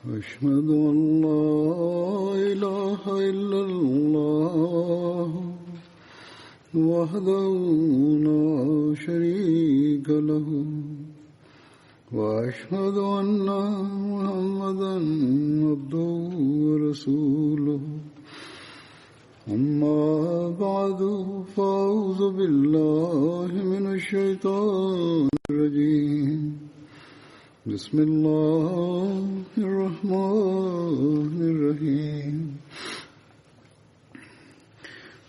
أشهد أن لا إله إلا الله وحده لا شريك له وأشهد أن محمدا عبده ورسوله أما بعد فأعوذ بالله من الشيطان الرجيم بسم الله الرحمن الرحيم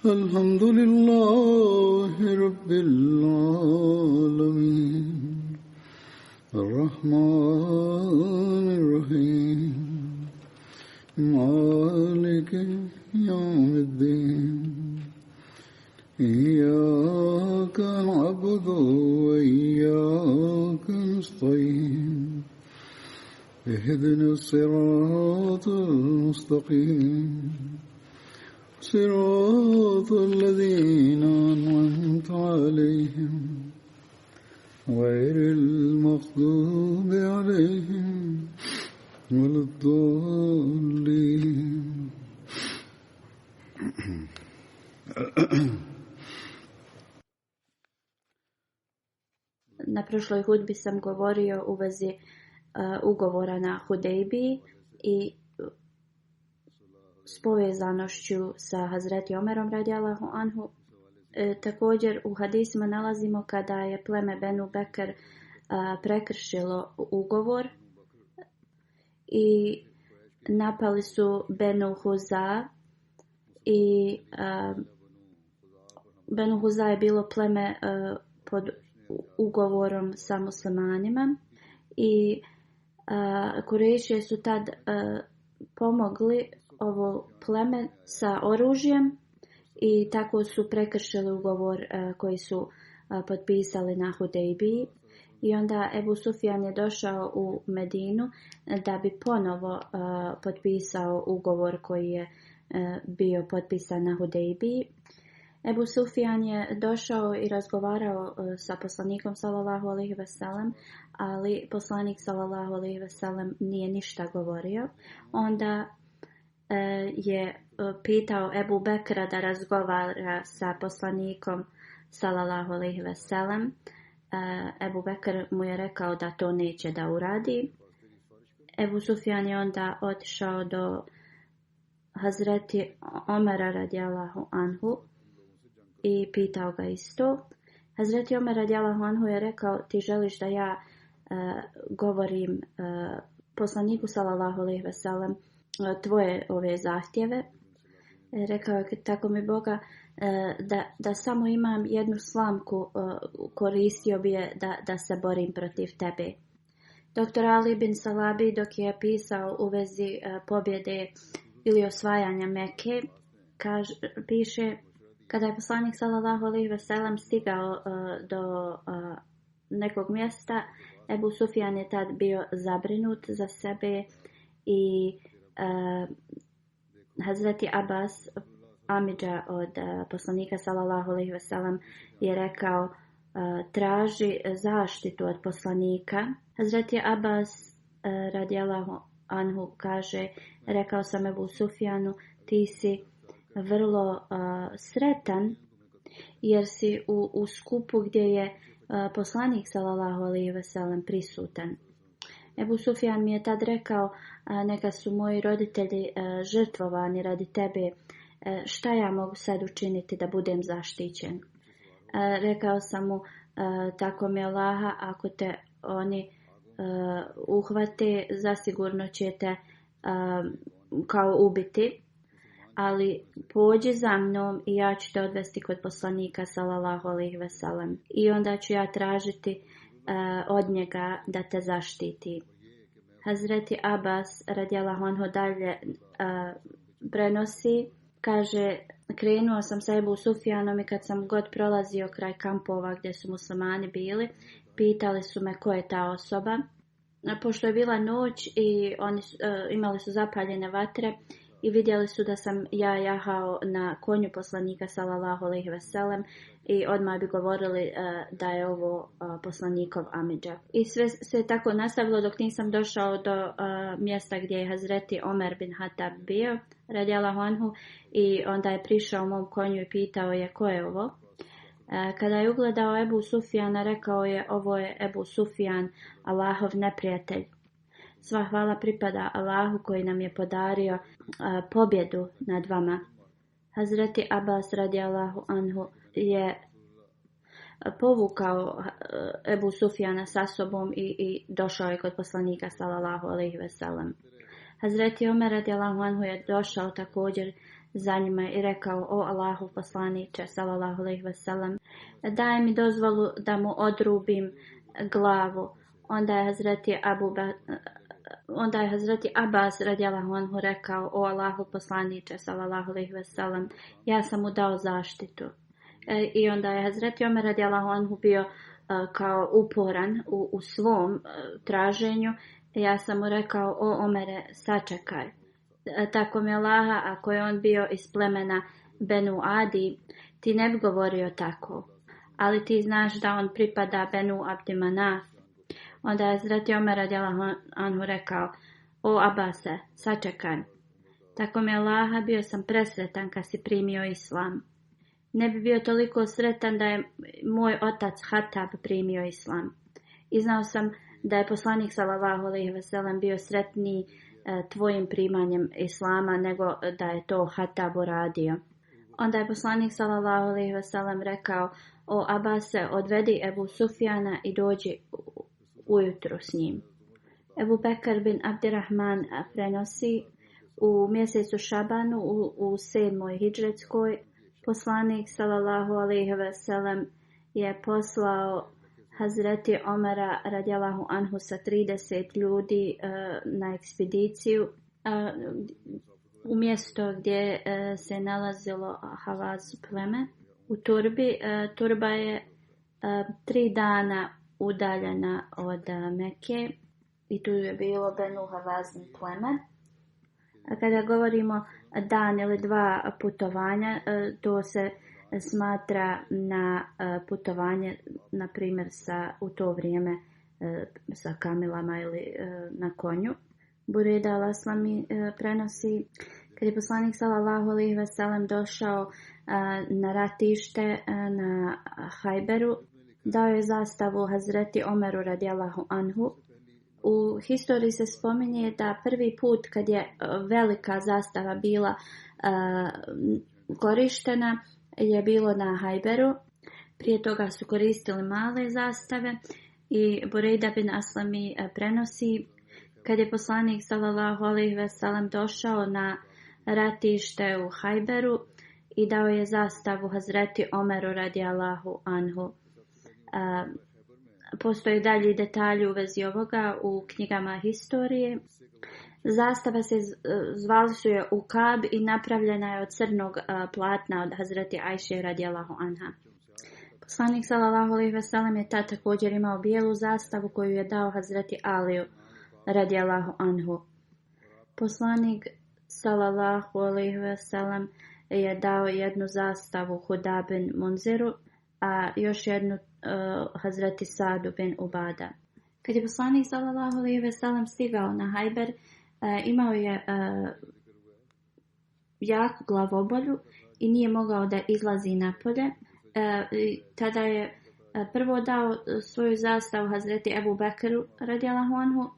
الحمد لله رب العالمين الرحمن الرحيم مالك يوم الدين إياك نعبد وإياك نستعين اهدنا الصراط المستقيم صراط الذين أنعمت عليهم غير المغضوب عليهم ولا الضالين. Na prošloj hudbi sam govorio u vezi ugovora na Hudejbiji i s povezanošću sa Hazreti Omerom radijallahu anhu. Također u hadisima nalazimo kada je pleme Benu Bekr prekršilo ugovor i napali su Benu Huza i Benu Huza je bilo pleme pod ugovorom sa muslimanima i Kurejšije su tad pomogli ovo pleme sa oružjem i tako su prekršili ugovor koji su potpisali na Hudejbiji. I onda Ebu Sufjan je došao u Medinu da bi ponovo potpisao ugovor koji je bio potpisan na Hudejbiji. Ebu Sufjan je došao i razgovarao sa poslanikom sallallahu alejhi ve sellem, ali poslanik sallallahu alejhi ve sellem nije ništa govorio. Onda je pitao Ebu Bekra da razgovara sa poslanikom sallallahu alejhi ve sellem. Ebu Bekr mu je rekao da to neće da uradi. Ebu Sufjan je onda otišao do Hazreti Omera radijallahu anhu i pitao ga isto. Hazreti Omer radijallahu anhu je rekao: ti želiš da ja govorim poslaniku sallallahu alejhi ve sellem tvoje ove zahtjeve? Rekao je: tako mi Boga, da samo imam jednu slamku, koristio bi je da se borim protiv tebe. Dr. Ali bin Salabi, dok je pisao u vezi pobjede ili osvajanja Mekke, piše: kada je poslanik sallallahu alejhi ve sellem stigao do nekog mjesta, Ebu Sufjan je tad bio zabrinut za sebe i Hazreti Abbas, amidža od poslanika sallallahu alejhi ve sellem, je rekao: traži zaštitu od poslanika. Hazreti Abbas radijallahu anhu kaže: rekao sam Ebu Sufjanu, ti si vrlo sretan jer si u skupu gdje je poslanik sallallahu alejhi ve sellem prisutan. Ebu Sufjan mi je tad rekao: neka su moji roditelji žrtvovani radi tebe, šta ja mogu sad učiniti da budem zaštićen? Rekao sam mu: tako mi Allaha, ako te oni uhvate, zasigurno ćete kao ubiti, ali pođi za mnom i ja ću te odvesti kod poslanika sallallahu alejhi ve sellem i onda ću ja tražiti od njega da te zaštiti. Hazreti Abbas radijallahu anhu dalje prenosi, kaže: krenuo sam sa Ebu Sufjanom i kad sam god prolazio kraj kampova gdje su muslimani bili, pitali su me ko je ta osoba. Pošto je bila noć i oni imali su zapaljene vatre i vidjeli su da sam ja jahao na konju poslanika sallallahu alejhi ve sellem i odmah bi govorili da je ovo poslanikov amidža. I sve se tako nastavilo dok nisam došao do mjesta gdje je Hazreti Omer bin Hatab bio, radijallahu anhu, i onda je prišao mom konju i pitao je ko je ovo. Kada je ugledao Ebu Sufjana, rekao je, ovo je Ebu Sufjan, Allahov neprijatelj. Sva hvala pripada Allahu koji nam je podario pobjedu nad vama. Hazreti Abbas radijallahu anhu je povukao Ebu Sufjana sa sobom i došao je kod poslanika sallallahu alejhi ve sellem. Hazreti Omer radijallahu anhu je došao također za njima i rekao, o Allahu poslaniče sallallahu alejhi ve sellem, daj mi dozvolu da mu odrubim glavu. Onda je Hazreti Abbas radijallahu anhu rekao, o Allahu poslaniče sallallahu alejhi ve sellem, ja sam mu dao zaštitu. I onda je Hazreti Omer radijallahu anhu bio kao uporan u svom traženju. Ja sam mu rekao, o Omere, sačekaj. Tako mi Allaha, ako je on bio iz plemena Benu Adi, ti ne bi govorio tako. Ali ti znaš da on pripada Benu Abdimanaf. Onda je Hazreti Omer radijallahu anhu rekao, o Abase, sačekaj. Tako mi Allaha, bio sam presretan kad si primio islam. Ne bi bio toliko sretan da je moj otac Hatab primio islam. I znao sam da je poslanik sallallahu alejhi ve sellem bio sretniji tvojim primanjem islama nego da je to Hatab uradio. Onda je poslanik sallallahu alejhi ve sellem rekao, o Abase, odvedi Ebu Sufjana i dođi ujutro s njim. Ebu Bekr bin Abdirahman prenosi, u mjesecu Šabanu u 7. hidžretskoj poslanik sallallahu alejhi ve sellem je poslao Hazreti Omera radijallahu anhu sa 30 ljudi na ekspediciju u mjesto gdje se nalazilo Havaz pleme. U turbi. Turba je 3 dana udaljena od Mekke i tu je bilo Benu Havazin pleme. A kada govorimo dan ili 2 putovanja, to se smatra na putovanje, na primjer u to vrijeme sa kamilama ili na konju. Burejda al-Aslami prenosi, kad je poslanik sallallahu alejhi ve sellem došao na ratište na Hajberu, dao je zastavu Hazreti Omeru radijallahu anhu. U historiji se spominje da prvi put kad je velika zastava bila korištena je bilo na Hajberu. Prije toga su koristili male zastave i Burejda bin Aslami prenosi, kad je poslanik sallallahu alejhi ve sellem došao na ratište u Hajberu i dao je zastavu Hazreti Omeru radijallahu anhu. Postoje dalji detalji u vezi ovoga u knjigama historije. Zastava se zvali Ukab i napravljena je od crnog platna od Hazreti Ajše radijallahu anha. Poslanik sallallahu alejhi ve sellem je također imao bijelu zastavu koju je dao Hazreti Aliju radijallahu anhu. Poslanik sallallahu alejhi ve sellem je dao jednu zastavu Huda bin Munziru, a još jednu Hazreti Sadu bin Ubada. Kad je poslanik sallallahu alejhi ve sellem stigao na Hajber, imao je jaku glavobolju i nije mogao da izlazi napolje. Tada je prvo dao svoju zastavu Hazreti Ebu Bekru radijallahu anhu,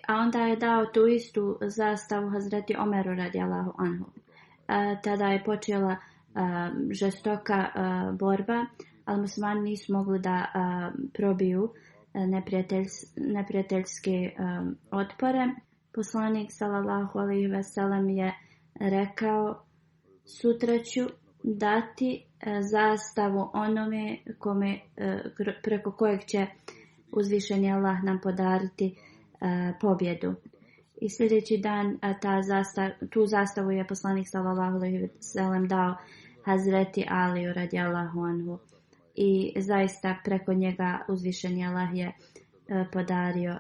a onda je dao tu istu zastavu Hazreti Omeru radijallahu anhu. Tada je počela žestoka borba, ali muslimani nisu mogli da probiju neprijateljske otpore. Poslanik sallallahu alejhi ve sellem je rekao, sutra ću dati zastavu onome preko kojeg će uzvišeni Allah nam podariti pobjedu. I sljedeći dan tu zastavu je poslanik sallallahu alejhi ve sellem dao Hazreti Aliju radijallahu anhu. I zaista preko njega uzvišeni Allah je podario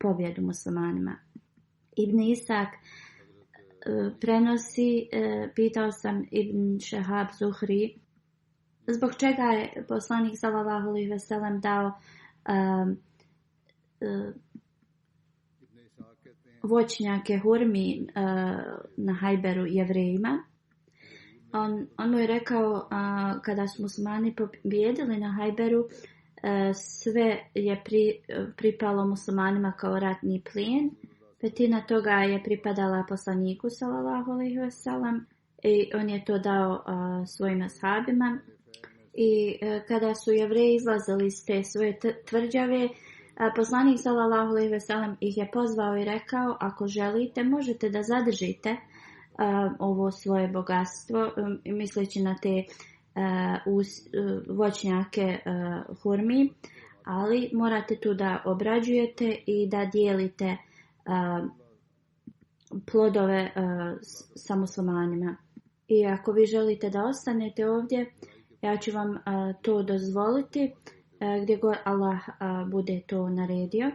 pobjedu muslimanima. Ibn Isak prenosi, pitao sam Ibn Šehab Zuhri zbog čega je poslanik sallallahu alejhi ve sellem dao voćnjake hurmi na Hajberu Jevrejima. On mu je rekao, kada su muslimani pobijedili na Hajberu, sve je pripalo muslimanima kao ratni plijen. Petina toga je pripadala poslaniku sallallahu alejhi ve sellem i on je to dao svojim ashabima. I kada su Jevreji izlazili iz te svoje tvrđave, poslanik sallallahu alejhi ve sellem ih je pozvao i rekao, ako želite možete da zadržite ovo svoje bogatstvo, misleći na te voćnjake hurmi, ali morate tu da obrađujete i da dijelite plodove sa muslimanima. I ako vi želite da ostanete ovdje, ja ću vam to dozvoliti gdje god Allah bude to naredio.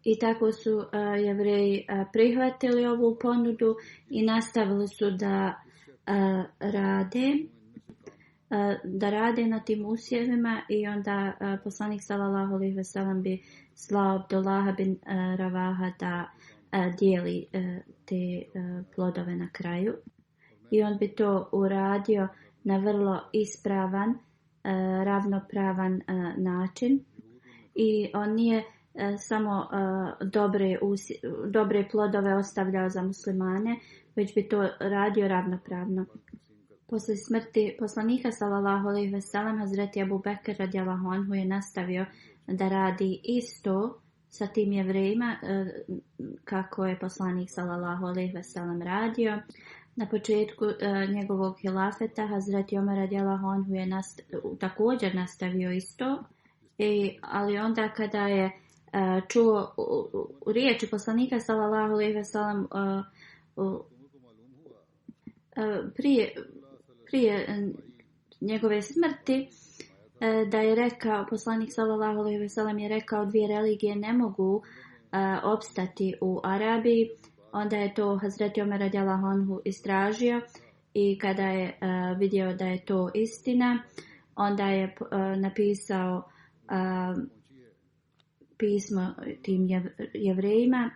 I tako su Jevreji prihvatili ovu ponudu i nastavili su da rade na tim usjevima. I onda poslanik sallallahu alejhi ve sellem bi slao Abdullaha bin Ravaha da dijeli te plodove na kraju. I on bi to uradio na vrlo ispravan, ravnopravan način. I on nije samo dobre plodove ostavljao za muslimane, već bi to radio ravnopravno. Poslije smrti poslanika sallallahu alejhi ve sellem, Hazreti Abu Bekr radijallahu anhu je nastavio da radi isto sa tim Jevrejima kako je poslanik sallallahu alejhi ve sellem radio. Na početku njegovog hilafeta Hazreti Omer radijallahu anhu je također nastavio isto, ali onda kada je čuo riječi poslanika sallallahu alejhi ve sellem prije njegove smrti, da je rekao, poslanik sallallahu alejhi ve sellem je rekao, dvije religije ne mogu opstati u Arabiji. Onda je to Hazreti Omer radijallahu anhu istražio i kada je vidio da je to istina, onda je napisao pismo tim Jevrejima.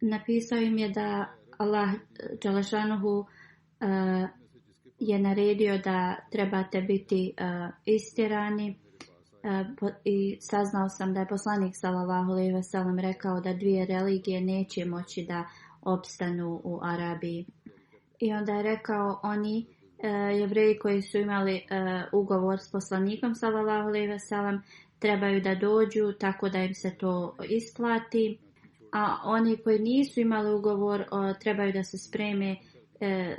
Napisao im je da Allah dželešanuhu je naredio da trebate biti istjerani, i saznao sam da je poslanik sallallahu alejhi ve sellem rekao da dvije religije neće moći da opstanu u Arabiji. I onda je rekao, oni Jevreji koji su imali ugovor s poslanikom sallallahu alejhi ve sellem trebaju da dođu tako da im se to isplati, a oni koji nisu imali ugovor trebaju da se spreme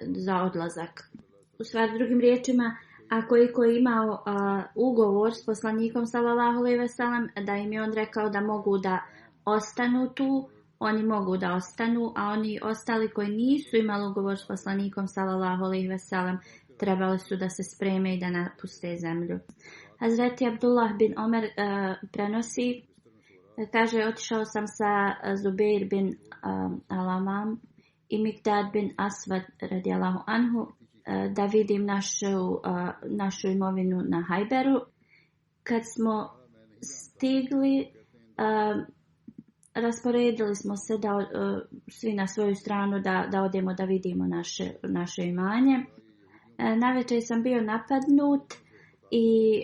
za odlazak. U stvari, drugim riječima, ako je koji imao ugovor s poslanikom sallallahu alejhi ve sellem, da im je on rekao da mogu da ostanu tu, oni mogu da ostanu, a oni ostali koji nisu imali ugovor s poslanikom sallallahu alejhi ve sellem trebali su da se spreme i da napuste zemlju. Hazreti Abdullah bin Omer prenosi, kaže, otišao sam sa Zubeir bin Alamam i Mikdad bin Asvad radijallahu anhu da vidim našu imovinu na Hajberu. Kad smo stigli, rasporedili smo se da svi na svoju stranu da odemo da vidimo naše imanje. Navečer sam bio napadnut i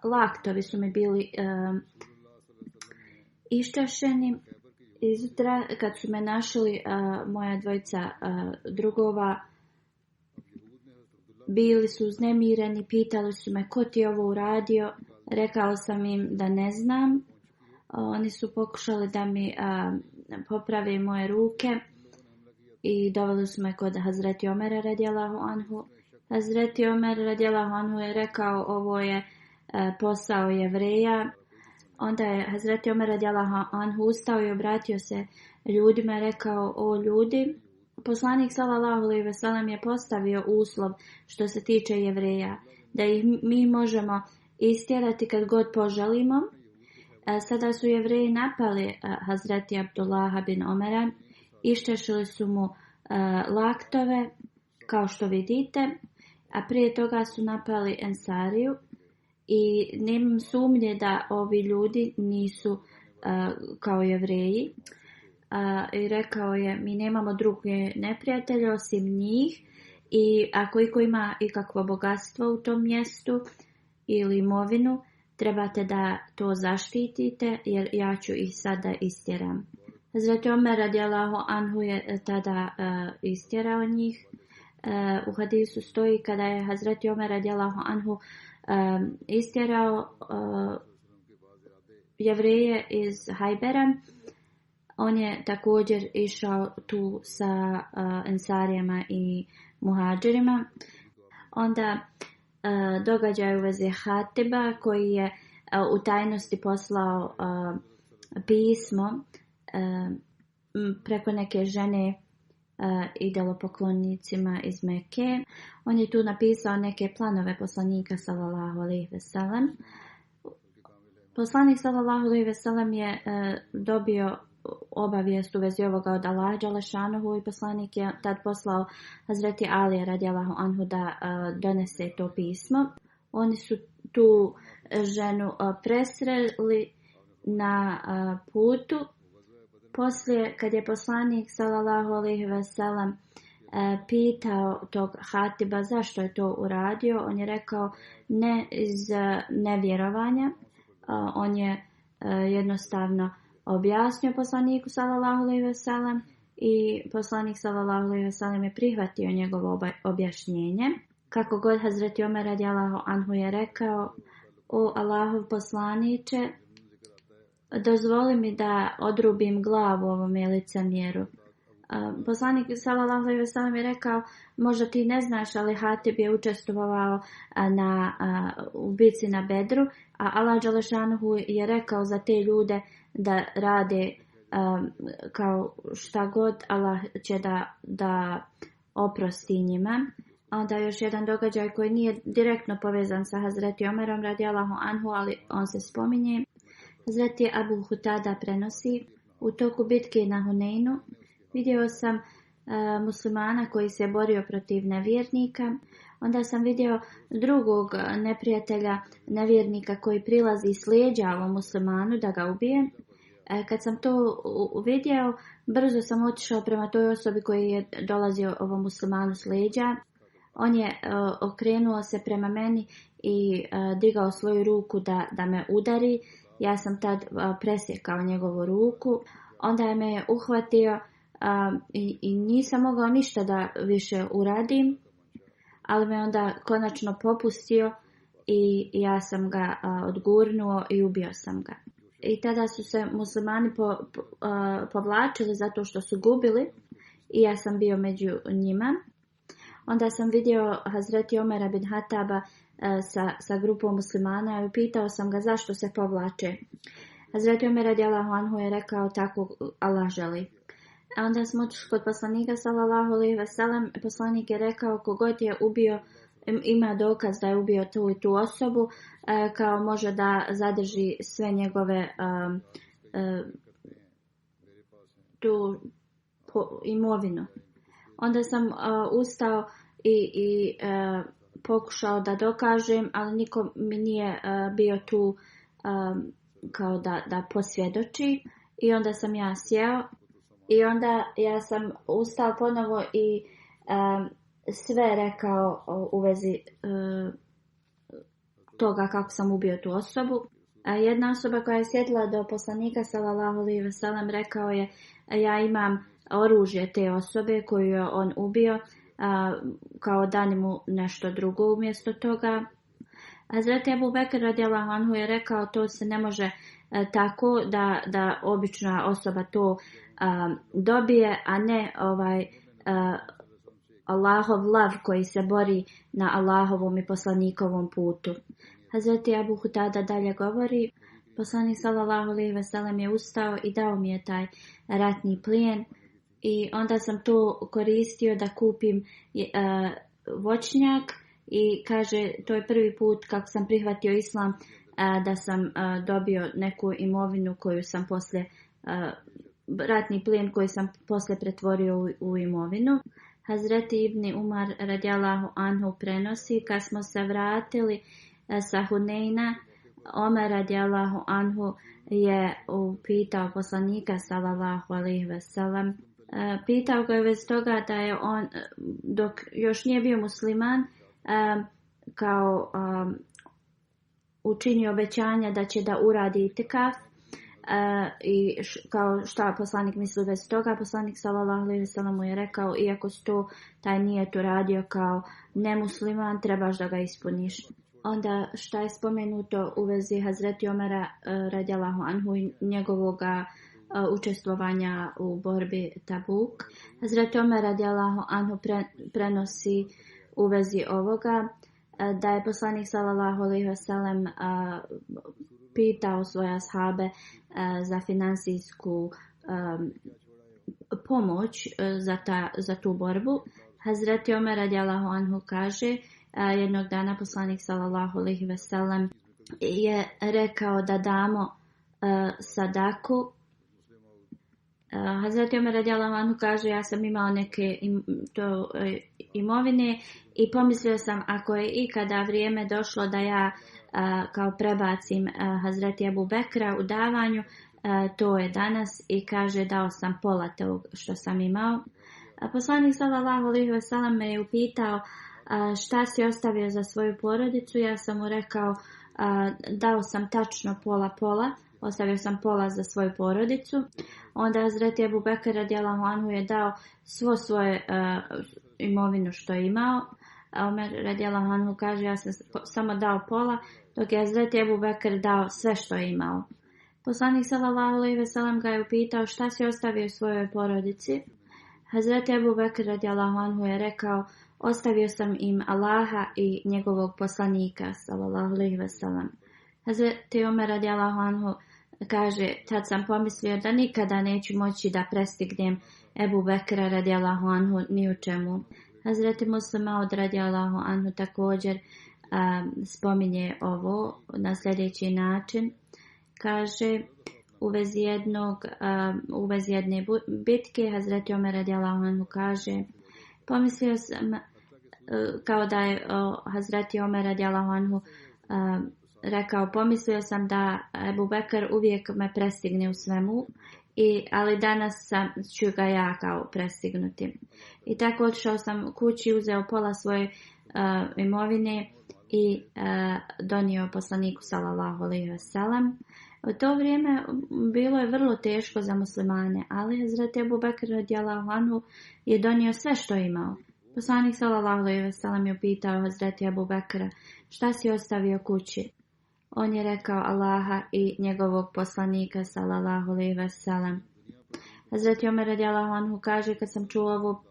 laktovi su mi bili iščašeni. Izjutra kad su me našli moja dvojica drugova, bili su uznemireni, pitali su me ko ti je ovo uradio. Rekao sam im da ne znam. Oni su pokušali da mi poprave moje ruke i doveli su me kod Hazreti Omera radijallahu anhu. Hazreti Omer radijallahu anhu je rekao, ovo je posao Jevreja. Onda je Hazreti Omer radijallahu anhu ustao i obratio se ljudima i rekao, o ljudi, poslanik sallallahu alejhi ve sellem je postavio uslov što se tiče Jevreja, da ih mi možemo istjerati kad god poželimo, Sada su Jevreji napali Hazreti Abdullaha bin Omera, iščešili su mu laktove, kao što vidite, a prije toga su napali Ensariju i nemam sumnje da ovi ljudi nisu kao Jevreji. I rekao je, mi nemamo druge neprijatelje osim njih i ako iko ima ikakvo bogatstvo u tom mjestu ili imovinu, trebate da to zaštitite jer ja ću ih sada istjeram. Hazreti Omer radijallahu anhu je tada istjerao njih. U hadisu stoji kada je Hazreti Omer radijallahu anhu istjerao Jevreje iz Hajbera, on je također išao tu sa Ensarijama i Muhadžirima. Onda događaj u vezi Hatiba koji je u tajnosti poslao pismo preko neke žene idolopoklonicima iz Mekke. On je tu napisao neke planove poslanika sallallahu alejhi ve sellem. Poslanik sallallahu alejhi ve sellem je dobio obavijest u vezi ovoga od Allaha dželešanuhu i poslanik je tad poslao Hazreti Alija radijallahu anhu da donese to pismo. Oni su tu ženu presreli na putu. Poslije, kad je poslanik sallallahu alejhi ve sellem pitao tog Hatiba zašto je to uradio, on je rekao ne iz nevjerovanja. On je jednostavno objasnio poslaniku sallallahu alejhi ve sellem i poslanik sallallahu alejhi ve sellem je prihvatio njegovo objašnjenje. Kako god Hazreti Omer radijallahu anhu je rekao, o Allahov poslaniče, dozvoli mi da odrubim glavu ovome licemjeru. Poslanik sallallahu alejhi ve sellem je rekao, možda ti ne znaš, ali Hatib je učestvovao u bici na Bedru, a Allah dželešanuhu je rekao za te ljude da rade kao šta god, Allah će da oprosti njima. Onda još jedan događaj koji nije direktno povezan sa Hazreti Omerom radijallahu anhu, ali on se spominje. Hazreti Abu Hutada prenosi, u toku bitke na Huneinu vidio sam muslimana koji se borio protiv nevjernika. Onda sam vidio drugog neprijatelja nevjernika koji prilazi s leđa ovom muslimanu da ga ubije. Kad sam to vidio, brzo sam otišao prema toj osobi koji je dolazio ovom muslimanu s leđa. On je okrenuo se prema meni i digao svoju ruku da me udari. Ja sam tad presjekao njegovu ruku. Onda je me uhvatio i nisam mogao ništa da više uradim. Ali me onda konačno popustio i ja sam ga odgurnuo i ubio sam ga. I tada su se muslimani povlačili zato što su gubili i ja sam bio među njima. Onda sam vidio Hazreti Omera bin Hataba sa grupom muslimana i pitao sam ga zašto se povlače. Hazreti Omer radijallahu anhu je rekao tako Allah želi. A onda smo otišli kod poslanika sallallahu alejhi ve sellem. Poslanik je rekao kogod je ubio, ima dokaz da je ubio tu i tu osobu, kao može da zadrži sve njegove tu imovinu. Onda sam ustao i pokušao da dokažem, ali niko mi nije bio tu kao da posvjedoči. I onda sam ja sjeo i onda ja sam ustao ponovo i sve rekao u vezi toga kako sam ubio tu osobu. Jedna osoba koja je sjedila do poslanika sallallahu alejhi ve sellem rekao je ja imam oružje te osobe koju je on ubio, kao dani mu nešto drugo umjesto toga. Hazreti Abu Bekr radijallahu anhu je rekao to se ne može tako da obična osoba to dobije, a ne Allahov lav koji se bori na Allahovom i poslanikovom putu. Hazreti Abu Hutada dalje govori, poslanik sallallahu alejhi ve sellem je ustao i dao mi je taj ratni plijen i onda sam to koristio da kupim voćnjak i kaže to je prvi put kako sam prihvatio islam da sam dobio neku imovinu koju sam poslije, ratni plijen koji sam poslije pretvorio u imovinu. Hazreti Ibn Umar radijallahu anhu prenosi, kad smo se vratili sa Huneina, Omer radijallahu anhu je upitao poslanika sallallahu alejhi ve sellem, pitao ga je već toga da je on, dok još nije bio musliman, kao učinio obećanja da će da uradi itikaf, i kao šta poslanik misli već toga, poslanik sallallahu alejhi ve sellem mu je rekao, iako si to taj nijet uradio kao nemusliman, trebaš da ga ispuniš. Onda šta je spomenuto u vezi Hazreti Omera radijallahu anhu i njegovoga učestvovanja u borbi Tabuk. Hazreti Omer radijallahu anhu prenosi u vezi ovoga da je poslanik sallallahu alejhi ve sellem pitao svoje ashabe za finansijsku pomoć za tu borbu. Hazreti Omer radijallahu anhu kaže, jednog dana poslanik sallallahu alejhi ve sellem je rekao da damo sadaku. Hazreti Omer radijallahu anhu kaže, ja sam imao neke imovine i pomislio sam, ako je ikada vrijeme došlo da ja kao prebacim Hazreti Ebu Bekra u davanju, to je danas, i kaže, dao sam pola tog što sam imao. Poslanik sallallahu alejhi ve sellem me je upitao, šta si ostavio za svoju porodicu? Ja sam mu rekao, dao sam tačno pola, ostavio sam pola za svoju porodicu. Onda Hazreti Ebu Bekr radijallahu anhu je dao svo svoje imovinu što je imao. Omer radijallahu anhu kaže, ja sam samo dao pola, dok je Hazreti Ebu Bekr dao sve što je imao. Poslanik sallallahu alejhi ve sellem ga je upitao, šta si ostavio svojoj porodici? Hazreti Ebu Bekr radijallahu anhu je rekao, ostavio sam im Allaha i njegovog poslanika sallallahu alejhi ve sellem. Hazreti Omer radijallahu anhu kaže, tad sam pomislio da nikada neću moći da prestignem Ebu Bekra radijallahu anhu ni u čemu. Hazreti Muslim Maud radijallahu anhu također spominje ovo na sljedeći način. Kaže, u vezi jedne bitke, Hazreti Omer radijallahu anhu kaže, pomislio sam, kao da je Hazreti Omer radijallahu anhu rekao, pomislio sam da Ebu Bekr uvijek me prestigne u svemu, ali danas ću ga ja kao prestignuti. I tako otišao sam kući, uzeo pola svoje imovine i donio poslaniku sallallahu alejhi ve sellem. U to vrijeme bilo je vrlo teško za muslimane, ali Hazreti Ebu Bekr radijallahu anhu je donio sve što je imao. Poslanik sallallahu alejhi ve sellem je upitao Hazreti Ebu Bekra, šta si ostavio kući? On je rekao, Allaha i njegovog poslanika sallallahu alejhi ve sellem. Hazreti Omer radijallahu anhu kaže, kad sam čuo ovo,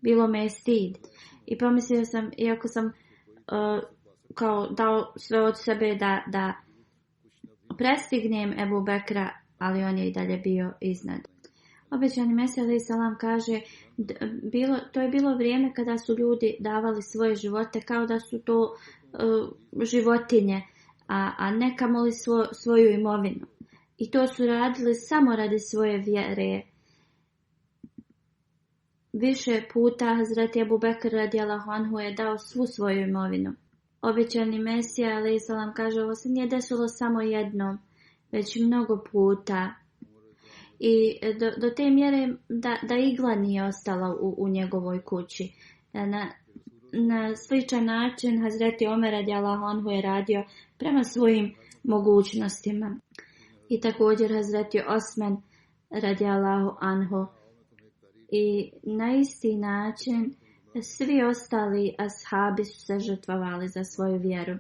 bilo me je stid. I pomislio sam, iako sam kao dao sve od sebe da prestignem Ebu Bekra, ali on je i dalje bio iznad. Obećani Mesija alejhi selam kaže, to je bilo vrijeme kada su ljudi davali svoje živote kao da su to životinje, a ne kamoli svoju imovinu. I to su radili samo radi svoje vjere. Više puta Hazreti Ebu Bekr radijallahu anhu je dao svu svoju imovinu. Obećani Mesija alejhi selam kaže, ovo se nije desilo samo jednom, već mnogo puta. I do te mjere da igla nije ostala u njegovoj kući. Na sličan način Hazreti Omer radijallahu anhu je radio prema svojim mogućnostima. I također Hazreti Osman radijallahu anhu. I na isti način svi ostali ashabi su se žrtvovali za svoju vjeru.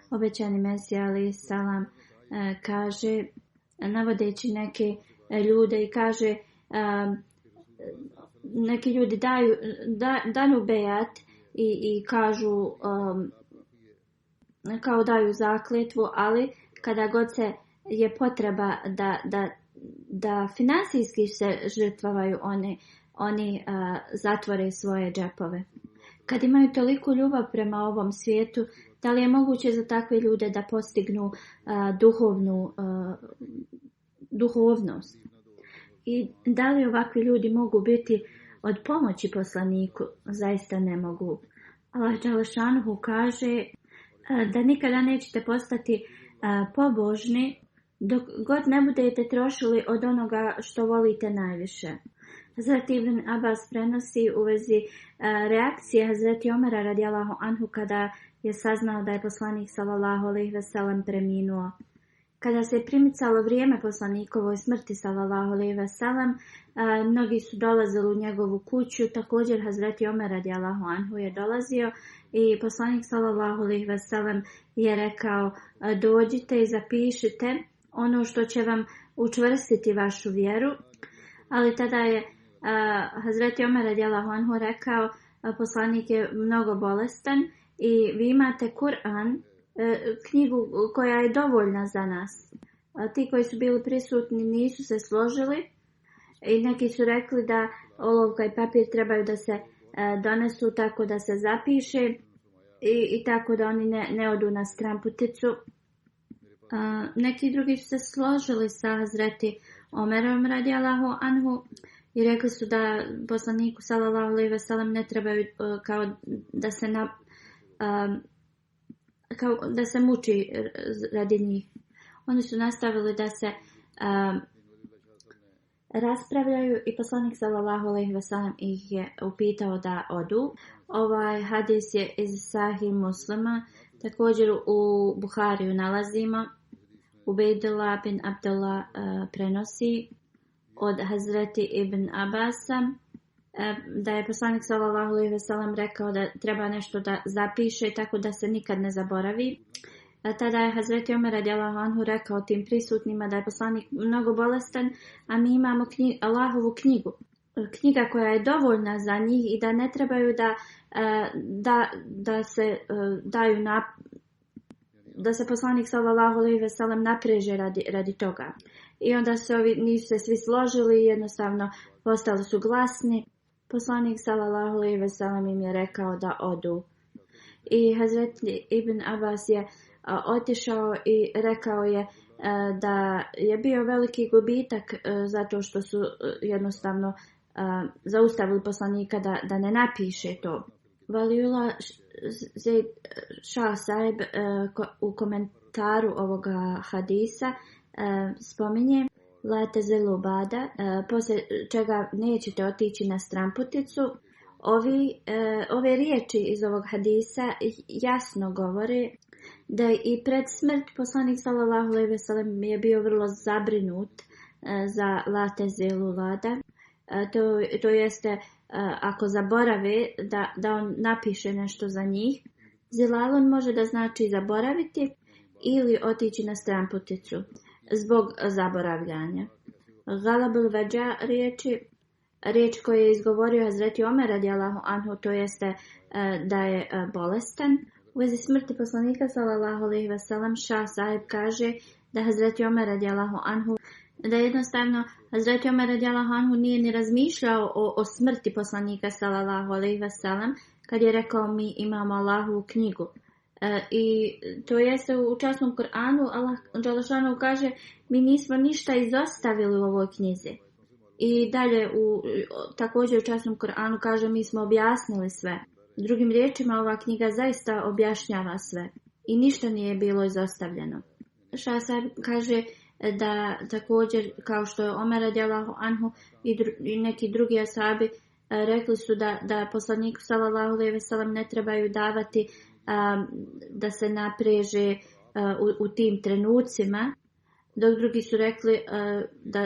Obećani Mesija alejhi selam kaže, navodeći neke ljude, i kaže, neki ljudi daju bejat i kažu, kao daju zakletvu, ali kada god se je potreba da finansijski se žrtvovaju, oni zatvore svoje džepove. Kad imaju toliko ljubav prema ovom svijetu, Da li je moguće za takve ljude da postignu duhovnost? I da li ovakvi ljudi mogu biti od pomoći poslaniku? Zaista ne mogu. Allah dželešanuhu kaže da nikada nećete postati pobožni dok god ne budete trošili od onoga što volite najviše. Hazreti Ibn Abbas prenosi u vezi reakcije Hazreti Omera radijallahu anhu kada je saznao da je poslanik sallallahu alejhi ve sellem preminuo. Kada se primicalo vrijeme poslanikovoj smrti sallallahu alejhi ve sellem, mnogi su dolazili u njegovu kuću, također Hazreti Omer radijallahu anhu je dolazio i poslanik sallallahu alejhi ve sellem je rekao: dođite i zapišite ono što će vam učvrstiti vašu vjeru. Ali tada je Hazreti Omer radijallahu anhu rekao: poslanik je mnogo bolestan i vi imate Kur'an, knjigu koja je dovoljna za nas. Ti koji su bili prisutni nisu se složili i neki su rekli da olovka i papir trebaju da se donesu tako da se zapiše i tako da oni ne odu na stramputicu. Neki drugi su se složili sa Hazreti Omerom radijallahu anhu i rekli su da poslaniku sallallahu alejhi ve sellem ne trebaju kao da se muči radi njih. Oni su nastavili da se raspravljaju i poslanik sallallahu alejhi ve sellem ih je upitao da odu. Ovaj hadis je iz Sahih Muslima, također u Buhariju nalazimo. Ubejdullah bin Abdullah prenosi od Hazreti Ibn Abasa da je poslanik sallallahu alejhi ve sellem rekao da treba nešto da zapiše tako da se nikad ne zaboravi. Tada je Hazreti Omer radijallahu anhu rekao tim prisutnima da je poslanik mnogo bolestan, a mi imamo Allahovu knjigu. Knjiga koja je dovoljna za njih i da ne trebaju da se daju da se poslanik sallallahu alejhi ve sellem napreže radi toga. I onda nisu se svi složili i jednostavno postali su glasni. Poslanik sallallahu alejhi ve sellem im je rekao da odu. I Hazreti Ibn Abbas je otišao i rekao je da je bio veliki gubitak zato što su jednostavno zaustavili poslanika da ne napiše to. Valiullah Shah Saib u komentaru ovoga hadisa spominje La tezelu bada, poslije čega nećete otići na stramputicu. Ove riječi iz ovog hadisa jasno govore da i pred smrt poslanik sallallahu alejhi ve sellem je bio vrlo zabrinut za La tezelu bada. To jeste ako zaborave da on napiše nešto za njih. Zilalun može da znači zaboraviti ili otići na stramputicu zbog zaboravljanja. Galabul veđa riječ koju je izgovorio Hazreti Omer radijallahu anhu, to jeste da je bolestan. U vezi smrti poslanika sallallahu alejhi ve sellem Shah Saib kaže da Hazreti Omer radijallahu anhu da jednostavno Hazreti Omer radijallahu anhu nije ni razmišljao o smrti poslanika sallallahu alejhi ve sellem kad je rekao mi imamo Allahovu knjigu. I to jeste u časnom Kur'anu Allah dželešanu kaže mi nismo ništa izostavili u ovoj knjizi. I dalje također u časnom Kur'anu kaže mi smo objasnili sve. Drugim riječima ova knjiga zaista objašnjava sve i ništa nije bilo izostavljeno. Shah Saib kaže da također kao što je Omer radijallahu anhu i neki drugi ashabi rekli su da poslaniku sallallahu alejhi ve sellem ne trebaju davati da se napreže u tim trenucima, dok drugi su rekli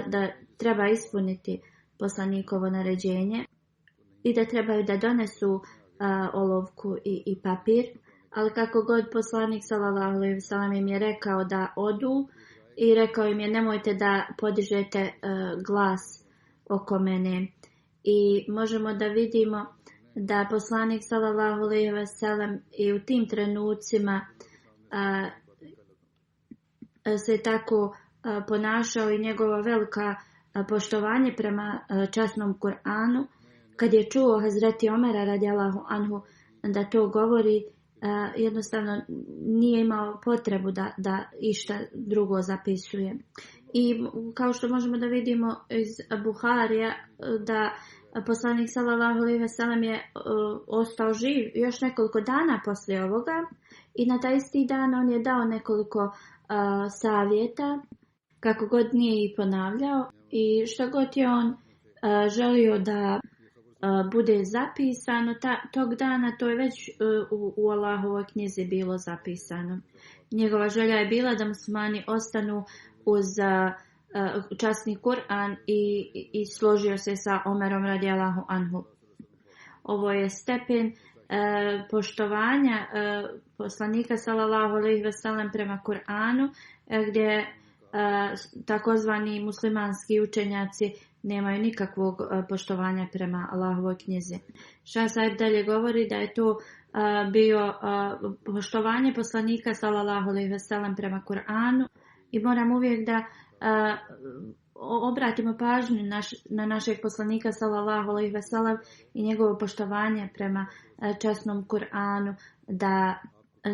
da treba ispuniti poslanikovo naređenje i da trebaju da donesu olovku i papir, ali kako god poslanik sallallahu alejhi ve sellem im je rekao da odu i rekao im je nemojte da podižete glas oko mene. I možemo da vidimo da poslanik sallallahu alejhi ve sellem i u tim trenucima se tako ponašao i njegova velika poštovanje prema časnom Kur'anu. Kad je čuo Hazreti Omera radijallahu anhu da to govori, jednostavno nije imao potrebu da išta drugo zapisuje. I kao što možemo da vidimo iz Buharija, da poslanik sallallahu alejhi ve sellem je ostao živ još nekoliko dana poslije ovoga i na taj isti dan on je dao nekoliko savjeta, kako god nije i ponavljao, i što god je on želio da bude zapisano tog dana, to je već u Allahovoj knjizi bilo zapisano. Njegova želja je bila da muslimani ostanu uz časni Kur'an i složio se sa Omerom radijallahu anhu. Ovo je stepen poštovanja poslanika sallallahu alejhi ve sellem prema Kur'anu, gdje takozvani muslimanski učenjaci nemaju nikakvog poštovanja prema Allahovoj knjizi. Šah Said dalje govori da je to bio poštovanje poslanika sallallahu alejhi ve sellem prema Kur'anu i moram uvijek da obratimo pažnju na našeg poslanika sallallahu alejhi ve sellem i njegovo poštovanje prema časnom Kur'anu, da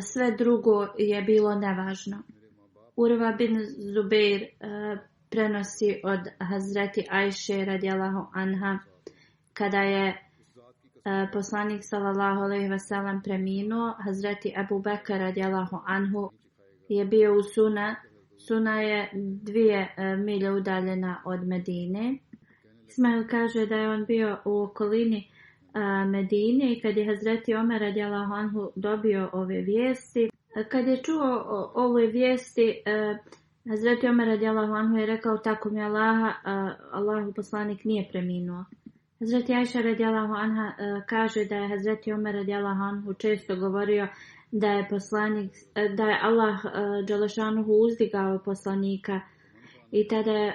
sve drugo je bilo nevažno. Urva bin Zubair prenosi od Hazreti Ajše radijallahu anha, kada je poslanik sallallahu alejhi ve sellem preminuo, Hazreti Abu Bekr radijallahu anhu je bio u Suna. Suna je 2 milje udaljena od Medine. Ismail kaže da je on bio u okolini Medine i kad je Hazreti Omer radijallahu anhu dobio ove vijesti, kad je čuo ove vijesti, Hazreti Omer radijallahu anhu je rekao: tako mi Allaha, Allahu poslanik nije preminuo. Hazreti Ajša radijallahu anha kaže da je Hazreti Omer radijallahu anhu često govorio da je Allah dželešanuhu uzdigao poslanika, i tada je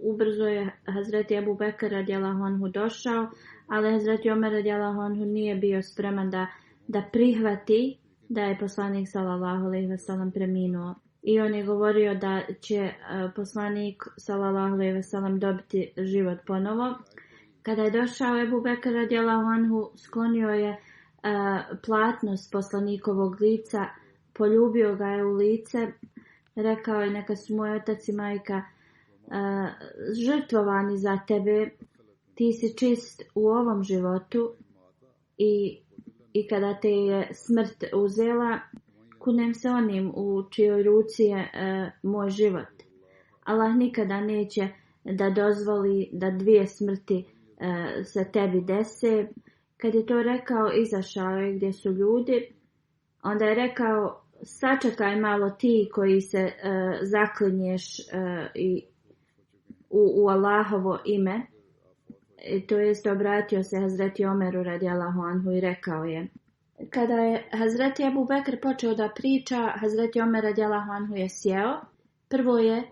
ubrzo je Hazreti Abu Bekr radijallahu anhu došao, ali Hazreti Omer radijallahu anhu nije bio spreman da prihvati da je poslanik sallallahu alejhi ve sellem preminuo. I on je govorio da će poslanik sallallahu alejhi ve sellem dobiti život ponovo. Kada je došao Ebu Bekr radijallahu anhu, sklonio je platnost poslanikovog lica, poljubio ga je u lice, rekao je: neka su moj otac i majka žrtvovani za tebe, ti si čist u ovom životu i kada te je smrt uzela, kunem se onim u čijoj ruci je moj život. Allah nikada neće da dozvoli da 2 smrti se tebi dese. Kad je to rekao, izašao je gdje su ljudi. Onda je rekao: sačekaj malo ti koji se zaklinješ u Allahovo ime. To jest obratio se Hazreti Omeru radijallahu anhu i rekao je. Kada je Hazreti Abu Bekr počeo da priča, Hazreti Omer radijallahu anhu je sjeo. Prvo je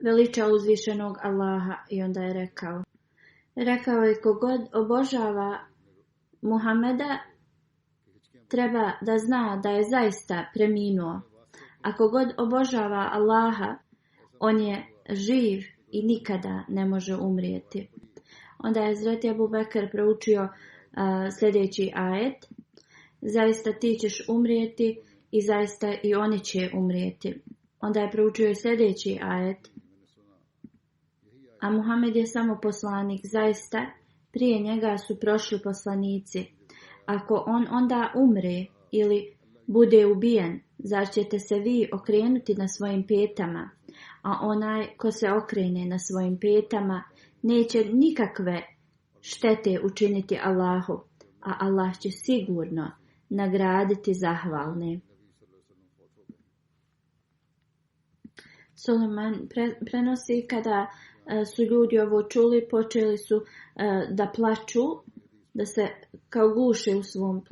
veličao uzvišenog Allaha i onda je rekao je: kogod obožava Muhameda treba da zna da je zaista preminuo. Ako god obožava Allaha, on je živ i nikada ne može umrijeti. Onda je Hazreti Abu Bekr proučio sljedeći ajet: zaista ti ćeš umrijeti i zaista i oni će umrijeti. Onda je proučio i sljedeći ajet: a Muhammed je samo poslanik, zaista prije njega su prošli poslanici. Ako on onda umre ili bude ubijen, zar ćete se vi okrenuti na svojim petama? A onaj ko se okrene na svojim petama neće nikakve štete učiniti Allahu, a Allah će sigurno nagraditi zahvalne. Suleman prenosi kada su ljudi ovo čuli, počeli su da plaču, da se kao guše u svom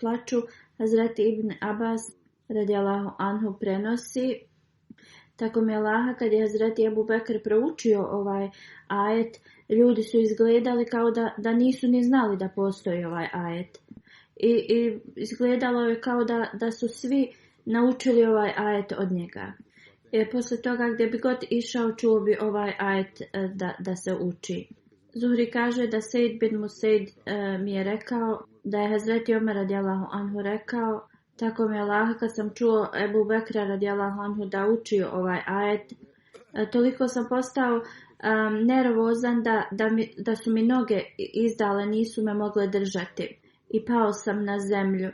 plaču. Hazreti Ibn Abbas radijallahu anhu prenosi: tako mi Allaha, kad je Hazreti Abu Bekr proučio ovaj ajet, ljudi su izgledali kao da nisu ni znali da postoji ovaj ajet. I izgledalo je kao da su svi naučili ovaj ajet od njega. Poslije toga gdje bi god išao, čuo bi ovaj ajet da se uči. Zuhri kaže da Sejd bin Musaid mi je rekao da je Hazreti Omer radijallahu anhu rekao: tako mi Allaha, kad sam čuo Ebu Bekra radijallahu anhu da učio ovaj ajet, toliko sam postao nervozan da su mi noge izdale, nisu me mogle držati i pao sam na zemlju.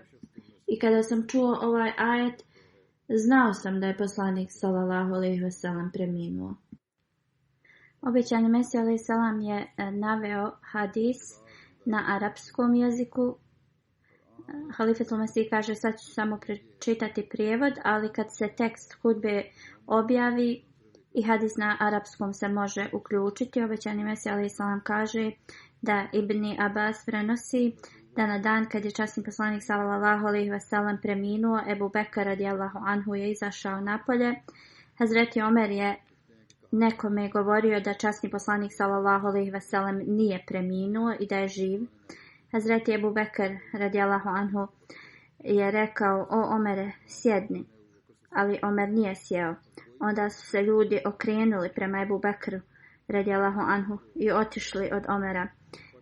I kada sam čuo ovaj ajet, znao sam da je poslanik sallallahu alejhi ve sellem preminuo. Obećani Mesija alejhi selam je naveo hadis na arapskom jeziku. Halifetul Mesih kaže: sad ću samo pročitati prijevod, ali kad se tekst hudbe objavi i hadis na arapskom se može uključiti. Obećani Mesija alejhi selam kaže da Ibni Abbas prenosi da na dan kad je časni poslanik sallallahu alejhi ve sellem preminuo, Ebu Bekr radijallahu anhu je izašao napolje. Hazreti Omer je nekome govorio da časni poslanik sallallahu alejhi ve sellem nije preminuo i da je živ. Hazreti Ebu Bekr radijallahu anhu je rekao: o Omere, sjedni. Ali Omer nije sjeo. Onda su se ljudi okrenuli prema Ebu Bekru radijallahu anhu i otišli od Omera.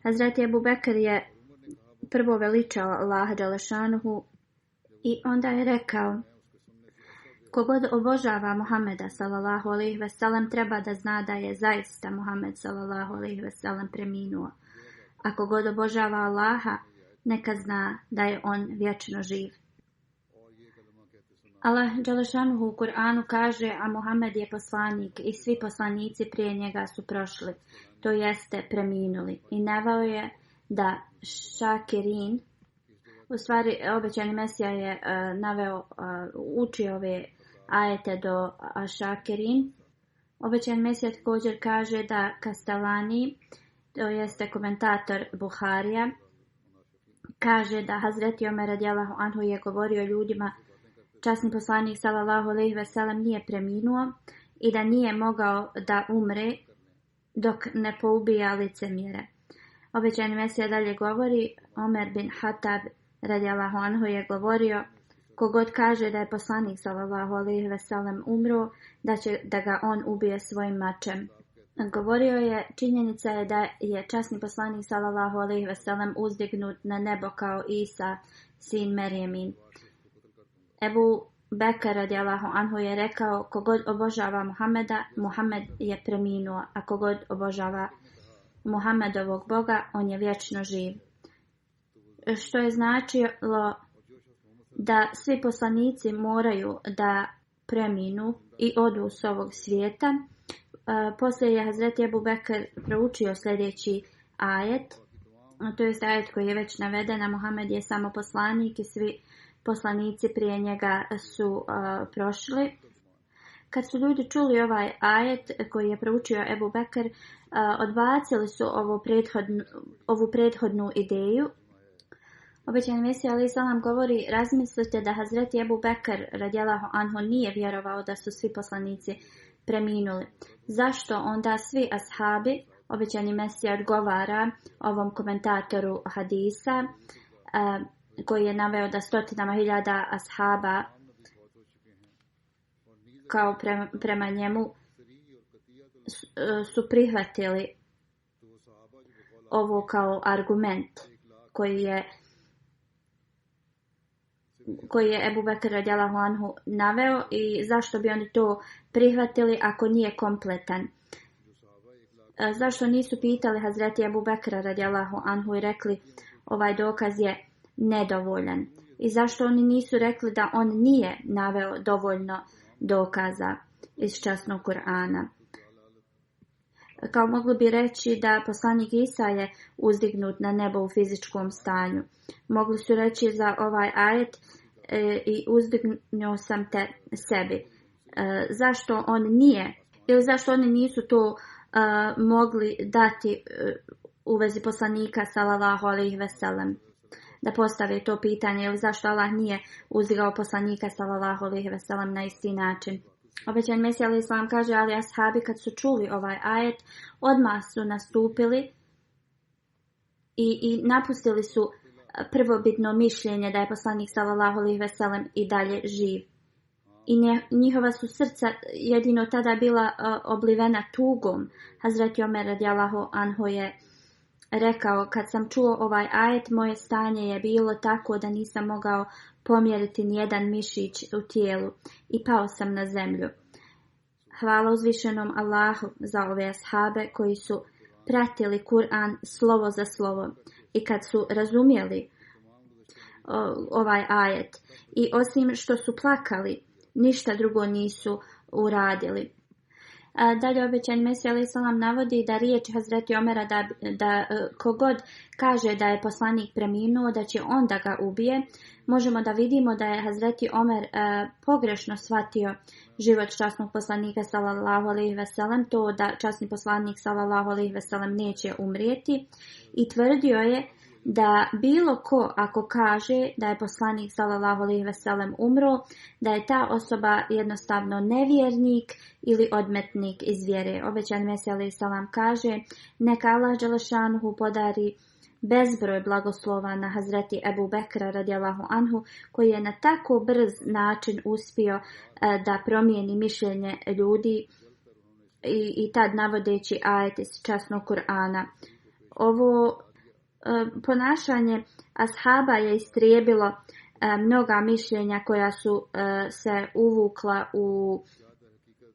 Hazreti Ebu Bekr je prvo veličao Allaha dželešanuhu i onda je rekao: kogod obožava Muhameda sallallahu alejhi ve sellem treba da zna da je zaista Muhammed sallallahu alejhi ve sellem preminuo. A kogod obožava Allaha, neka zna da je on vječno živ. Allah dželešanuhu u Kur'anu kaže: a Muhammed je poslanik i svi poslanici prije njega su prošli, to jeste preminuli. I naveo je da šakirin, u stvari obećani Mesija je učio ove ajete do šakirin. Obećani Mesija također kaže da Kastalani, to jeste komentator Buharija, kaže da Hazreti Omer radijallahu anhu je govorio ljudima: časni poslanik sallallahu alejhi ve sellem nije preminuo i da nije mogao da umre dok ne poubija licemjere. Obećani Mesija dalje govori: Omer bin Hatab radijallahu anhu je govorio: kogod kaže da je poslanik sallallahu alejhi ve sellem umro, da će da ga on ubije svojim mačem. Govorio je: činjenica je da je časni poslanik sallallahu alejhi ve sellem uzdignut na nebo kao Isa, sin Merjemin. Ebu Bekr radijallahu anhu je rekao: kogod obožava Muhameda, Muhammed je preminuo, a kogod obožava Muhammedovog Boga, on je vječno živ. Što je značilo da svi poslanici moraju da preminu i odu s ovog svijeta. Poslije je Hazreti Ebu Bekr proučio sljedeći ajet, to je ajet koji je već naveden: Muhammed je samo poslanik i svi poslanici prije njega su prošli. Kad su ljudi čuli ovaj ajet koji je proučio Ebu Bekr, odbacili su ovu prethodnu ideju. Obećani Mesija alejhi selam govori: razmislite da Hazreti Ebu Bekr radijallahu anhu nije vjerovao da su svi poslanici preminuli. Zašto onda svi ashabi? Obećani Mesija odgovara ovom komentatoru hadisa koji je naveo da stotinama hiljada ashaba kao prema njemu su prihvatili ovo kao argument koji je Ebu Bekr radijallahu anhu naveo, i zašto bi oni to prihvatili ako nije kompletan. Zašto nisu pitali Hazreti Ebu Bekra radijallahu anhu i rekli: ovaj dokaz je nedovoljan. I zašto oni nisu rekli da on nije naveo dovoljno dokaza iz časnog Kur'ana. Kao mogli bi reći da poslanik Isa je uzdignut na nebo u fizičkom stanju. Mogli su reći za ovaj ajet: i uzdignuo sam te sebi. Zašto on nije, ili zašto oni nisu to mogli dati u vezi poslanika sallallahu alejhi ve sellem, da postave to pitanje, ili zašto Allah nije uzdigao poslanika sallallahu alejhi ve sellem na isti način. Obećani Mesija alejhi selam kaže: ali ashabi kad su čuli ovaj ajet, odmah su nastupili i napustili su prvobitno mišljenje da je poslanik sallallahu alejhi ve sellem i dalje živ. I njihova su srca jedino tada bila oblivena tugom. Hazreti Omer radijallahu anhu je rekao, kad sam čuo ovaj ajet, moje stanje je bilo tako da nisam mogao pomjeriti nijedan mišić u tijelu i pao sam na zemlju. Hvala uzvišenom Allahu za ove ashabe koji su pratili Kur'an slovo za slovo i kad su razumjeli ovaj ajet i osim što su plakali, ništa drugo nisu uradili. Dalje obećani Mesija alejhi selam navodi da riječ Hazreti Omera da kogod kaže da je poslanik preminuo, da će on da ga ubije. Možemo da vidimo da je Hazreti Omer pogrešno shvatio život časnog poslanika sallallahu alejhi ve sellem, to da časni poslanik sallallahu alejhi ve sellem neće umrijeti, i tvrdio je da bilo ko ako kaže da je poslanik sallallahu alejhi ve sellem umro, da je ta osoba jednostavno nevjernik ili odmetnik iz vjere. Obećani Mesija alejhi selam kaže: neka Allah dželešanuhu podari bezbroj blagoslova na Hazreti Ebu Bekra radijallahu anhu, koji je na tako brz način uspio da promijeni mišljenje ljudi i tad navodeći ajet iz časnog Kur'ana. Ovo ponašanje ashaba je istrijebilo mnoga mišljenja koja su se uvukla u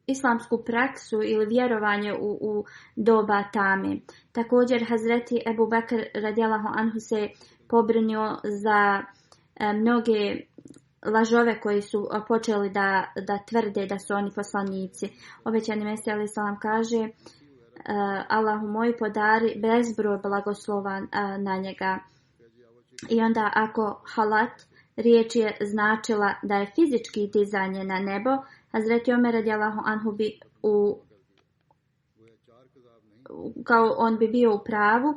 islamsku praksu ili vjerovanje u doba tame. Također Hazreti Ebu Bekr radijallahu anhu se pobrinuo za mnoge lažove koji su počeli da tvrde da su oni poslanici. Obećani Mesija alejhi selam kaže: Allahu moj podari bezbroj blagoslova na njega. I onda ako halat, riječ je značila da je fizički dizanje na nebo, Hazreti Omer radijallahu anhu bi kao on bi bio u pravu,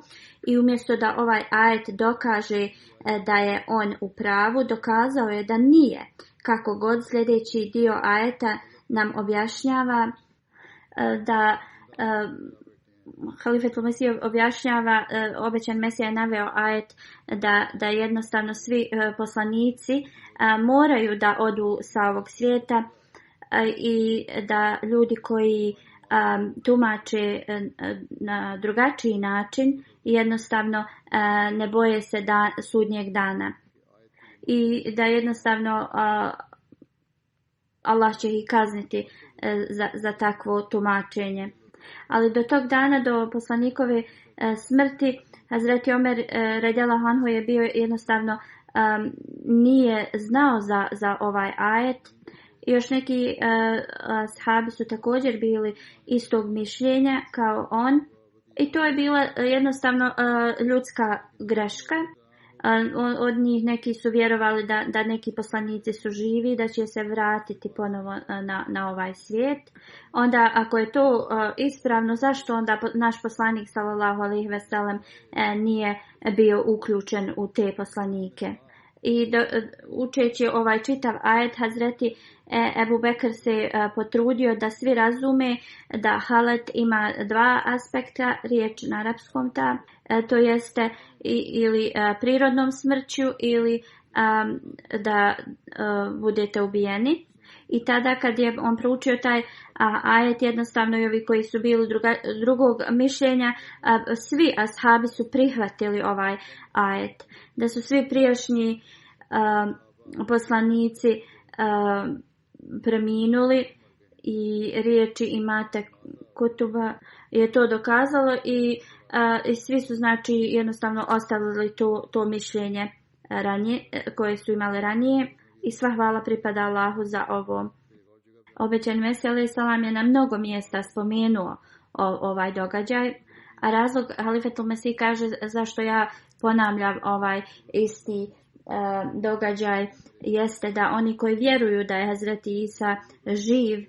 i umjesto da ovaj ajet dokaže da je on u pravu, dokazao je da nije. Kako god, sljedeći dio ajeta nam objašnjava da Halifetul Mesih objašnjava, obećan Mesija je naveo ajet da jednostavno svi poslanici moraju da odu sa ovog svijeta i da ljudi koji tumače na drugačiji način jednostavno ne boje se sudnjeg dana i da jednostavno Allah će ih kazniti za takvo tumačenje. Ali do tog dana, do poslanikove smrti, Hazreti Omer radijallahu anhu je bio jednostavno nije znao za ovaj ajet. I još neki ashabi su također bili istog mišljenja kao on. I to je bila jednostavno ljudska greška. Od njih neki su vjerovali da neki poslanici su živi, da će se vratiti ponovo na ovaj svijet. Onda ako je to ispravno, zašto onda naš poslanik sallallahu alejhi ve sellem nije bio uključen u te poslanike? I učeći ovaj čitav ajet, Hazreti Ebu Bekr se potrudio da svi razume da halet ima dva aspekta, riječ na arapskom to jeste ili prirodnom smrću ili da budete ubijeni. I tada kad je on proučio taj ajet, jednostavno i ovi koji su bili drugog mišljenja, svi ashabi su prihvatili ovaj ajet. Da su svi prijašnji poslanici preminuli i riječi imate kutuba je to dokazalo i svi su znači jednostavno ostavili to mišljenje ranije, koje su imali ranije. I sva hvala pripada Allahu za ovo. Obećani Mesija alejhi selam je na mnogo mjesta spomenuo ovaj događaj, a razlog Halifetul Mesih kaže zašto ja ponavljam ovaj isti događaj jeste da oni koji vjeruju da je Hazreti Isa živ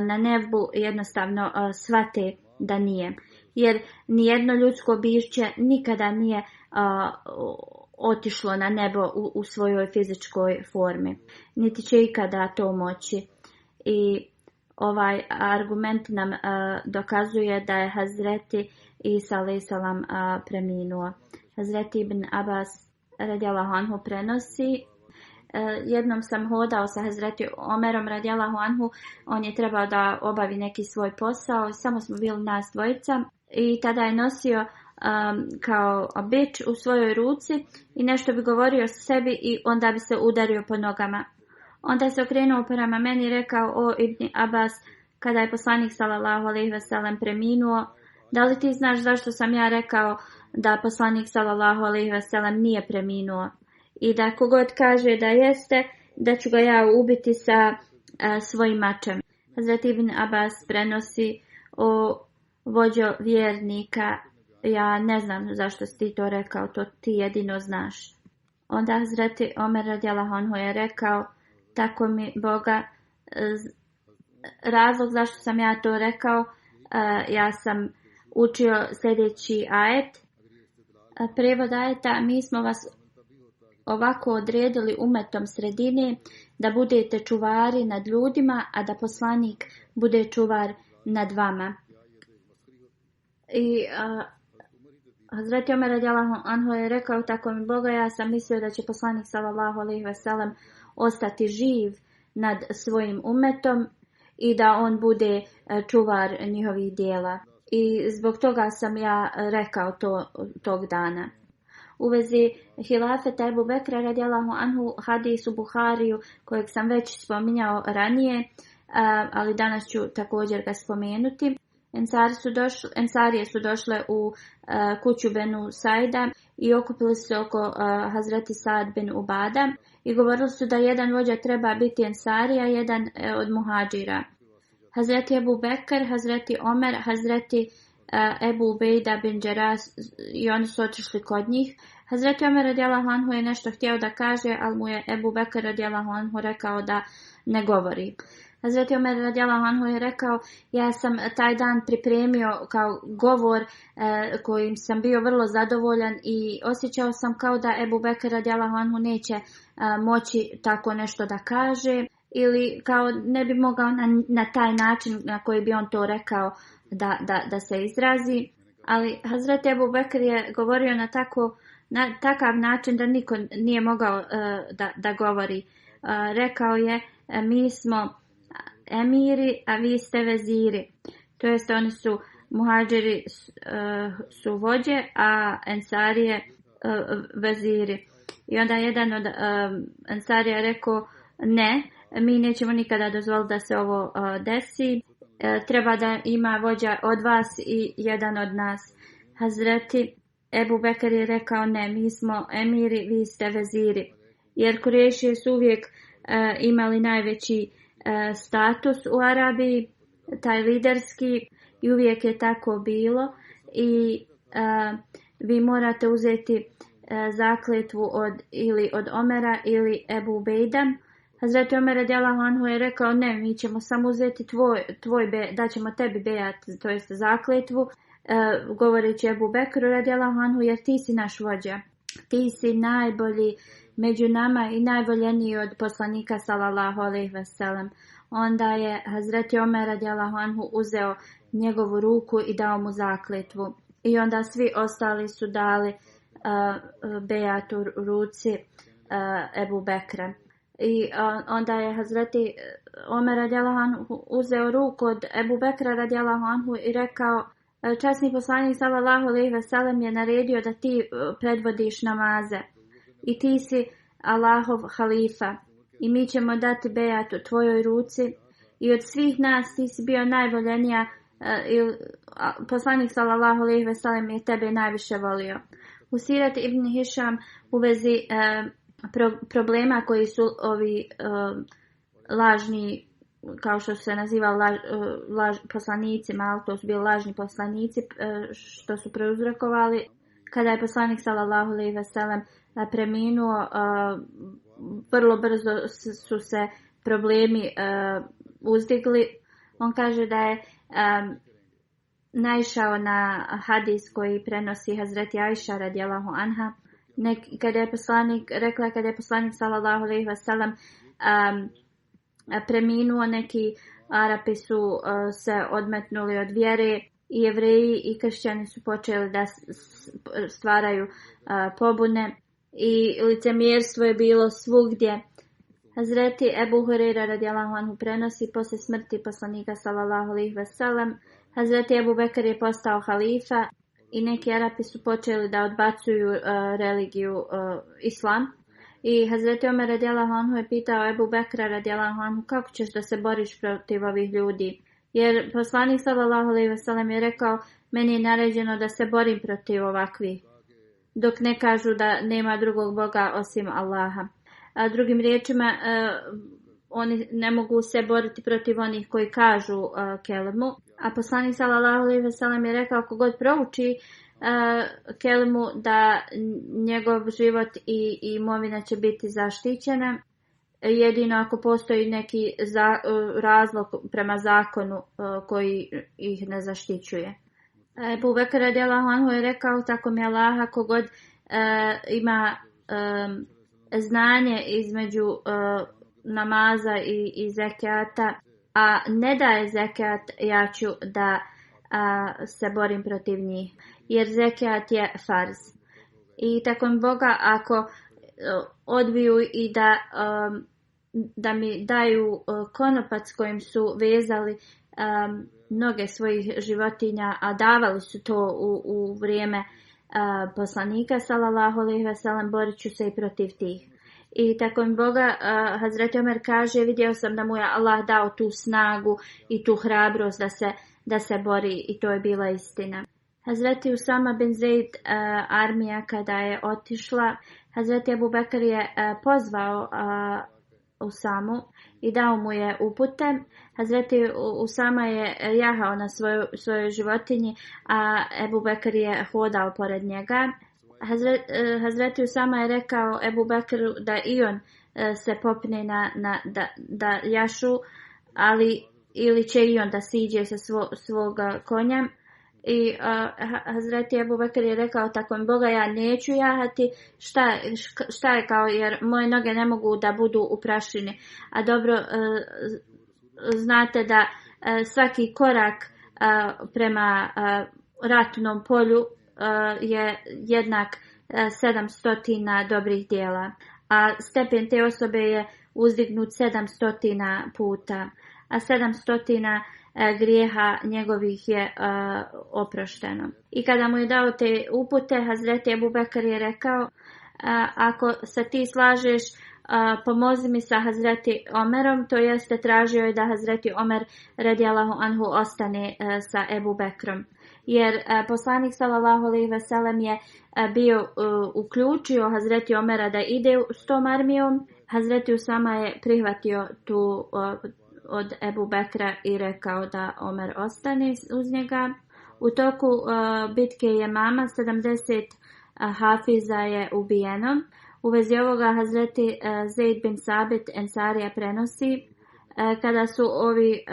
na nebu jednostavno shvate da nije. Jer nijedno ljudsko biće nikada nije otišlo na nebo u svojoj fizičkoj formi. Niti će ikada to moći. I ovaj argument nam dokazuje da je Hazreti Isa alejhi selam preminuo. Hazreti Ibn Abbas radijallahu anhu prenosi: jednom sam hodao sa Hazreti Omerom radijallahu anhu, on je trebao da obavi neki svoj posao, samo smo bili nas dvojica i tada je nosio kao bič u svojoj ruci i nešto bi govorio sebi i onda bi se udario po nogama. Onda se okrenuo prema meni i rekao: o Ibn Abbas, kada je poslanik sallallahu alejhi ve sellem preminuo, da li ti znaš zašto sam ja rekao da poslanik sallallahu alejhi ve sellem nije preminuo i da kogod kaže da jeste, da ću ga ja ubiti sa svojim mačem. Hazreti Ibn Abbas prenosi: o vođo vjernika, ja ne znam zašto si ti to rekao, to ti jedino znaš. Onda Hazreti Omer radijallahu anhu je rekao: tako mi Boga, razlog zašto sam ja to rekao, ja sam učio sljedeći ajet. Prijevod ajeta: mi smo vas ovako odredili umetom sredine da budete čuvari nad ljudima, a da poslanik bude čuvar nad vama. I Hazreti Omer radijallahu anhu je rekao: tako mi Boga, ja sam mislio da će poslanik sallallahu alejhi ve sellem ostati živ nad svojim umetom i da on bude čuvar njihovih djela. I zbog toga sam ja rekao to tog dana. U vezi hilafeta Ebu Bekra radijallahu anhu, hadis u Buhariju kojeg sam već spominjao ranije, ali danas ću također ga spomenuti. Ensarije su došle u kuću Benu Saida i okupili se oko Hazreti Saad bin Ubada i govorili su da jedan vođa treba biti Ensarija, jedan od muhadžira. Hazreti Ebu Bekr, Hazreti Omer, Hazreti Ebu Ubejda bin Džerah i oni su otišli kod njih. Hazreti Omer radijallahu anhu je nešto htio da kaže, ali mu je Ebu Bekr radijallahu anhu rekao da ne govori. Hazreti Omer radijallahu anhu je rekao: ja sam taj dan pripremio kao govor kojim sam bio vrlo zadovoljan i osjećao sam kao da Ebu Bekr radijallahu anhu neće moći tako nešto da kaže ili kao ne bi mogao na taj način na koji bi on to rekao da se izrazi. Ali Hazreti Ebu Bekr je govorio na takav način da niko nije mogao da govori. Rekao je: mi smo emiri, a vi ste veziri. To jest oni su muhadžiri su vođe, a ensarije veziri. I onda jedan od ensarija rekao: ne, mi nećemo nikada dozvoliti da se ovo desi. Treba da ima vođa od vas i jedan od nas. Hazreti Ebu Bekr je rekao: ne, mi smo emiri, vi ste veziri. Jer Kurešije su uvijek imali najveći status u Arabiji, taj liderski, i uvijek je tako bilo i vi morate uzeti zakletvu od Omera ili Ebu Ubejda. Hazreti Omer radijallahu anhu je rekao: ne, mi ćemo samo uzeti da ćemo tebi bejat, to jest zakletvu, govoreći Ebu Bekru radijallahu anhu, jer ti si naš vođa, ti si najbolji među nama i najvoljeniji od poslanika sallallahu alejhi ve sellem. Onda je Hazreti Omer radijallahu anhu uzeo njegovu ruku i dao mu zakletvu. I onda svi ostali su dali bejat u ruci Ebu Bekra. I onda je Hazreti Omer radijallahu anhu uzeo ruku od Ebu Bekra radijallahu anhu i rekao: časni poslanik sallallahu alejhi ve sellem je naredio da ti predvodiš namaze i ti si Allahov halifa i mi ćemo dati bejat u tvojoj ruci i od svih nas ti si bio najvoljenija, poslanik sallallahu alejhi ve sellem je tebe najviše volio. U Sirat Ibn Hišam u vezi problema koji su ovi lažni, kao što se naziva poslanicima, ali to su bili lažni poslanici, što su prouzrokovali. Kada je poslanik sallallahu alejhi ve sellem preminuo, vrlo brzo su se problemi uzdigli. On kaže da je naišao na hadis koji prenosi Hazreti Ajša radijallahu anha. Kada je poslanik sallallahu alejhi ve sellem preminuo, neki Arapi su se odmetnuli od vjere i Jevreji i kršćani su počeli da stvaraju pobune i licemjerstvo je bilo svugdje. Hazreti Ebu Hureyra radijallahu anhu prenosi: poslije smrti poslanika sallallahu alejhi ve sellem Hazreti Ebu Bekr je postao halifa i neki Arapi su počeli da odbacuju religiju islam. I Hazreti Omer radijallahu anhu je pitao Ebu Bekra radijallahu anhu kako ćeš da se boriš protiv ovih ljudi. Jer poslanik sallallahu alejhi ve sellem je rekao meni je naređeno da se borim protiv ovakvih. Dok ne kažu da nema drugog Boga osim Allaha. A drugim riječima oni ne mogu se boriti protiv onih koji kažu kelemu. A poslanik sallallahu alejhi ve sellem je rekao kogod prouči kelemu da njegov život i imovina će biti zaštićena. Jedino ako postoji neki razlog prema zakonu koji ih ne zaštićuje. Ebu Bekr radijallahu anhu je rekao tako mi Allaha kogod ima znanje između namaza i zekijata, a ne daje zekijat, ja ću da se borim protiv njih. Jer zekijat je farz. I tako mi Boga ako odbiju i da mi daju konopac kojim su vezali noge svojih životinja, a davali su to u vrijeme poslanika sallallahu alejhi ve sellem, borit ću se i protiv tih. I tako mi Boga, Hazreti Omer kaže, vidio sam da mu je Allah dao tu snagu i tu hrabrost da se bori i to je bila istina. Hazreti Usama bin Zaid armija kada je otišla, Hazreti Ebu Bekr je pozvao Usamu i dao mu je upute. Hazreti Usama je jahao na svojoj životinji, a Ebu Bekr je hodao pored njega. Hazreti Usama je rekao Ebu Bekru da i on se popne da jašu, ali ili će i on da siđe sa svog konja. I Hazreti Ebu Bekr je rekao tako mi Boga ja neću jahati, šta je kao jer moje noge ne mogu da budu u prašini. A dobro znate da svaki korak prema ratnom polju je jednak 700 dobrih djela. A stepen te osobe je uzdignut 700 puta. A 700 grijeha njegovih je oprošteno. I kada mu je dao te upute, Hazreti Ebu Bekr je rekao ako se ti slažeš, pomozi mi sa Hazreti Omerom, to jeste tražio je da Hazreti Omer radijallahu anhu ostane sa Ebu Bekrom. Jer poslanik sallallahu alejhi ve sellem je bio uključio Hazreti Omera da ide s tom armijom. Hazreti Usama je prihvatio tu od Ebu Bekra i rekao da Omer ostane uz njega. U toku bitke Jemama 70 hafiza je ubijeno. U vezi ovoga Hazreti Zaid bin Sabit Ensarija prenosi kada su ovi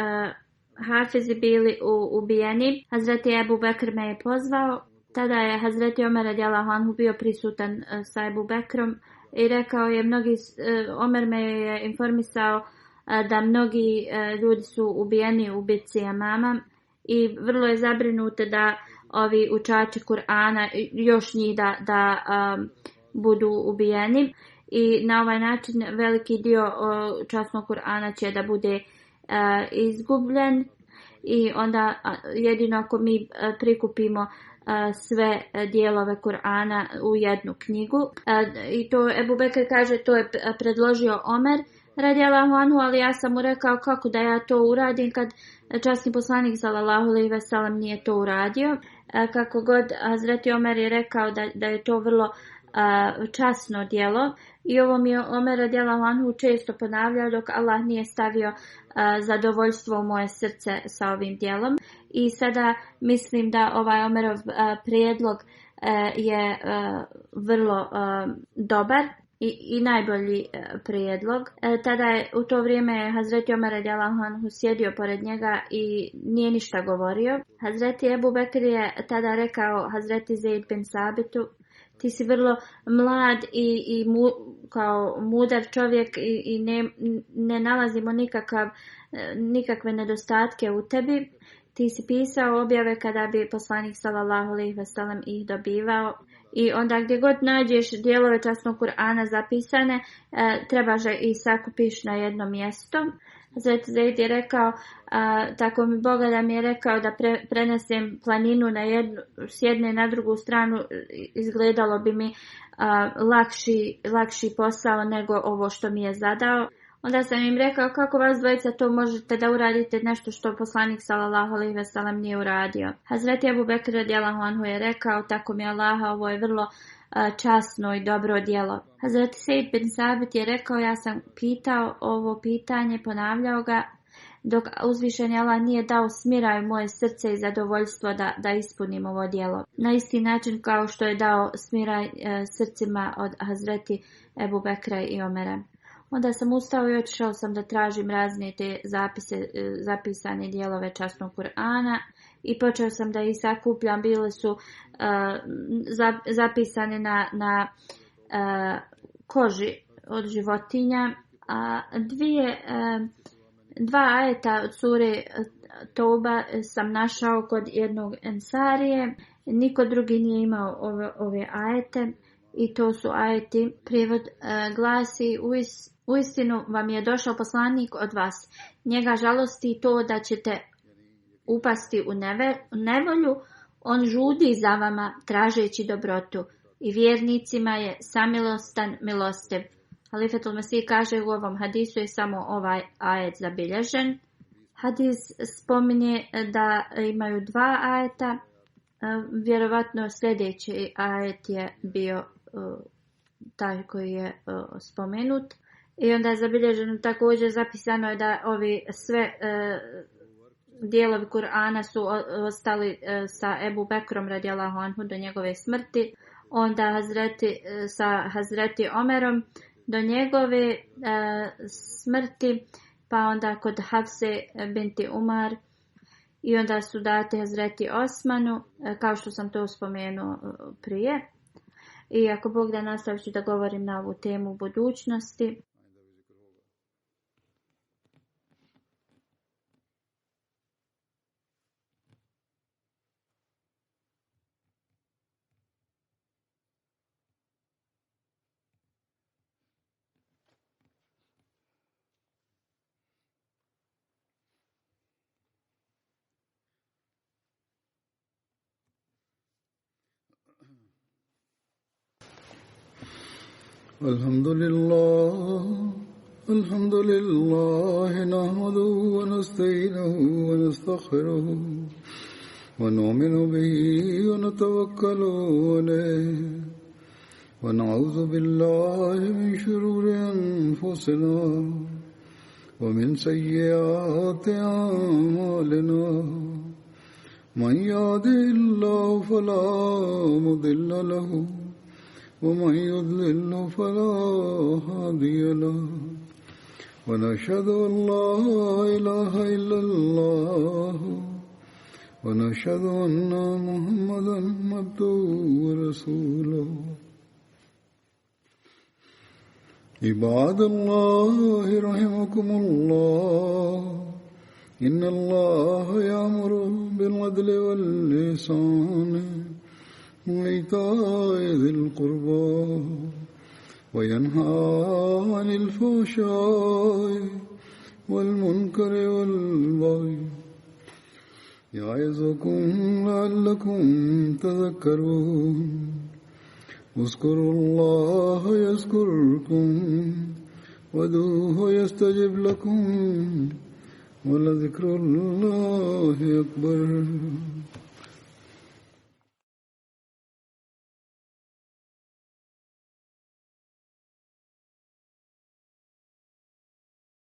hafizi bili ubijeni, Hazreti Ebu Bekr me je pozvao. Tada je Hazreti Omer radijallahu anhu bio prisutan sa Ebu Bekrom i rekao je Omer me je informisao da mnogi ljudi su ubijeni u bitci Jemama i vrlo je zabrinute da ovi učači Kur'ana još njih da budu ubijeni i na ovaj način veliki dio časnog Kur'ana će da bude izgubljen i onda jedino ako mi prikupimo sve dijelove Kur'ana u jednu knjigu. I to Ebu Bekr kaže to je predložio Omer radijallahu anhu, ali ja sam mu rekao kako da ja to uradim kad časni poslanik sallallahu alejhi ve sellem nije to uradio. Kako god Hazreti Omer je rekao da je to vrlo časno djelo i ovo mi je Omer radijallahu anhu često ponavljao dok Allah nije stavio zadovoljstvo u moje srce sa ovim djelom. I sada mislim da ovaj Omerov prijedlog je vrlo dobar i najbolji prijedlog. Tada je u to vrijeme Hazreti Omer radijallahu anhu sjedio pored njega i nije ništa govorio. Hazreti Ebu Bekr je tada rekao Hazreti Zaid bin Sabitu, ti si vrlo mlad i kao mudar čovjek i ne nalazimo nikakve nedostatke u tebi. Ti si pisao objave kada bi poslanik sallallahu alejhi ve sellem ih dobivao i onda gdje god nađeš dijelove časnog Kur'ana zapisane trebaš i sakupiš na jedno mjesto. Hazret Zaid je rekao, tako mi Boga da mi je rekao da prenesem planinu s jedne na drugu stranu, izgledalo bi mi lakši posao nego ovo što mi je zadao. Onda sam im rekao, kako vas dvojica to možete da uradite nešto što poslanik sallallahu alejhi ve sellem nije uradio. Hazreti Ebu Bekr radijallahu anhu je rekao, tako mi Allaha, ovo je vrlo časno i dobro djelo. Hazreti Sejd bin Sabit je rekao, ja sam pitao ovo pitanje, ponavljao ga, dok uzvišeni Allah nije dao smiraj moje srce i zadovoljstvo da ispunim ovo djelo. Na isti način kao što je dao smiraj srcima od Hazreti Ebu Bekra i Omera. Onda sam ustao i otišao sam da tražim razne te zapisane dijelove časnog Kur'ana i počeo sam da ih sakupljam. Bile su zapisane na koži od životinja. Dva ajeta od sure Toba sam našao kod jednog ensarije. Niko drugi nije imao ove ajete i to su ajeti. Prijevod glasi: Uistinu vam je došao poslanik od vas. Njega žalosti to da ćete upasti u nevolju. On žudi za vama tražeći dobrotu i vjernicima je samilostan, milostiv. Halifetul Mesih kaže, u ovom hadisu je samo ovaj ajet zabilježen. Hadis spominje da imaju dva ajeta. Vjerovatno sljedeći ajet je bio taj koji je spomenut. I onda je zabilježeno također, zapisano je da ovi sve dijelovi Kur'ana su ostali sa Ebu Bekrom radijallahu anhu do njegove smrti. Onda sa Hazreti Omerom do njegove smrti, pa onda kod Hafse binti Umar i onda su date Hazreti Osmanu, kao što sam to spomenuo prije. I ako Bog da, nastavit ću da govorim na ovu temu u budućnosti. الحمد لله نحمده ونستعينه ونستغفره ونؤمن به ونتوكل عليه ونعوذ بالله من شرور أنفسنا ومن سيئات أعمالنا من يهده الله فلا مضل له ومن يضلل فلا هادي له ونشهد أن لا إله إلا الله ونشهد أن محمدا عبده ورسوله عباد الله رحمكم الله إن الله يأمر بالعدل والإحسان وإيتاء ذي القربى وينهى عن الفحشاء والمنكر والبغي يعظكم لعلكم تذكرون اذكروا الله يذكركم وادعوه يستجب لكم ولذكر الله أكبر